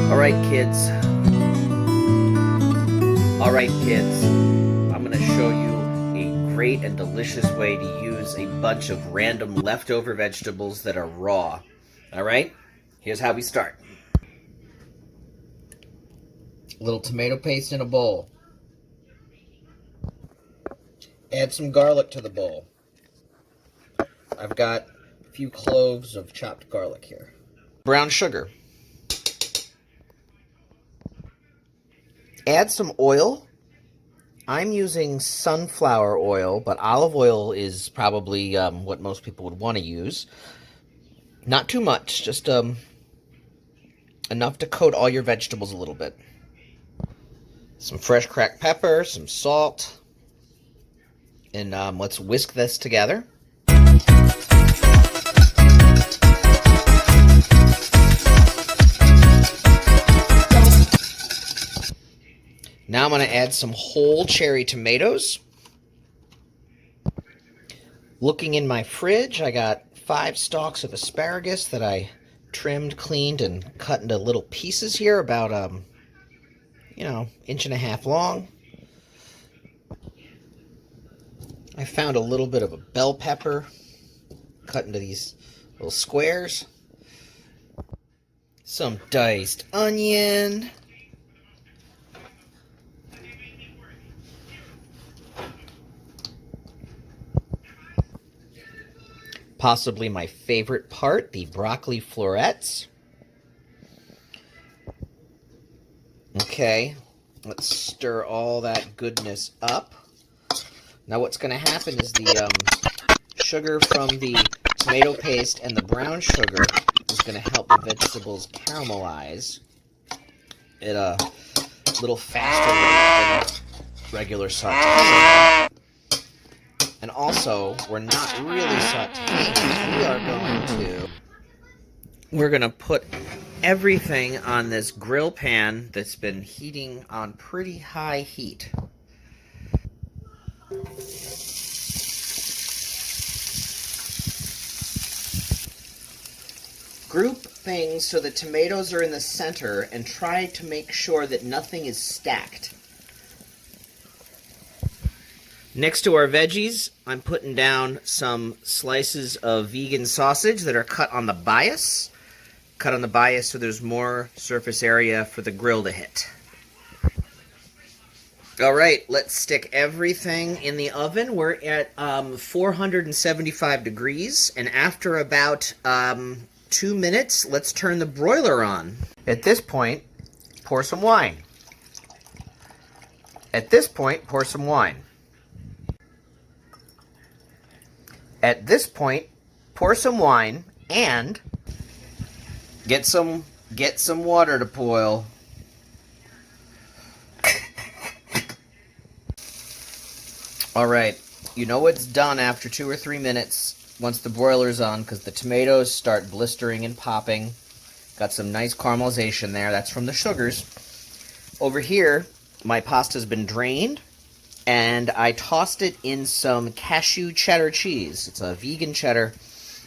Alright kids, I'm going to show you a great and delicious way to use a bunch of random leftover vegetables that are raw. Alright, here's how we start. A little tomato paste in a bowl. Add some garlic to the bowl. I've got a few cloves of chopped garlic here. Brown sugar. Add some oil. I'm using sunflower oil, but olive oil is probably what most people would want to use. Not too much, just enough to coat all your vegetables a little bit. Some fresh cracked pepper, some salt, and let's whisk this together. Now I'm going to add some whole cherry tomatoes. Looking in my fridge, I got 5 stalks of asparagus that I trimmed, cleaned, and cut into little pieces here, about, 1.5 long. I found a little bit of a bell pepper, cut into these little squares. Some diced onion. Possibly my favorite part, the broccoli florets. Okay, let's stir all that goodness up. Now what's going to happen is the sugar from the tomato paste and the brown sugar is going to help the vegetables caramelize at a little faster rate than regular sauté. And also, we're not really sautéing. We're going to put everything on this grill pan that's been heating on pretty high heat. Group things so the tomatoes are in the center and try to make sure that nothing is stacked. Next to our veggies, I'm putting down some slices of vegan sausage that are cut on the bias. Cut on the bias so there's more surface area for the grill to hit. Alright, let's stick everything in the oven. We're at 475 degrees, and after about 2 minutes, let's turn the broiler on. At this point, pour some wine. At this point, pour some wine. At this point, pour some wine and get some water to boil. All right, you know it's done after 2 or 3 minutes once the broiler's on, because the tomatoes start blistering and popping. Got some nice caramelization there. That's from the sugars. Over here, my pasta's been drained, and I tossed it in some cashew cheddar cheese. It's a vegan cheddar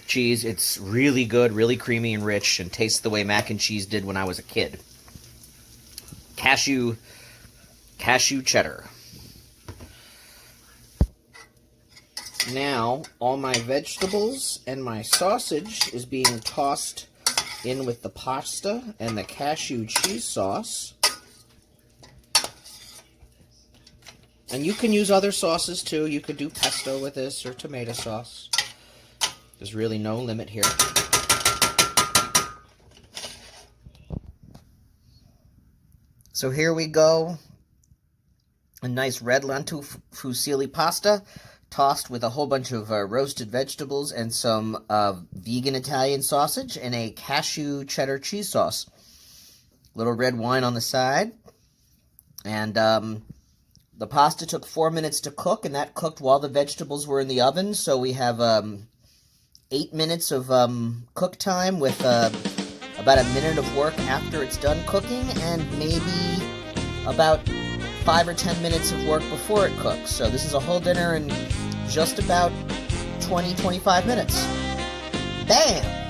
cheese. It's really good, really creamy and rich, and tastes the way mac and cheese did when I was a kid. Cashew cheddar. Now, all my vegetables and my sausage is being tossed in with the pasta and the cashew cheese sauce. And you can use other sauces too. You could do pesto with this or tomato sauce. There's really no limit here. So here we go. A nice Rhett Lento Fooceiling pasta, tossed with a whole bunch of roasted vegetables and some vegan Italian sausage and a cashew cheddar cheese sauce. Little red wine on the side. And the pasta took 4 minutes to cook, and that cooked while the vegetables were in the oven. So we have 8 minutes of cook time with about a minute of work after it's done cooking, and maybe about 5 or 10 minutes of work before it cooks. So this is a whole dinner in just about 20-25 minutes. Bam!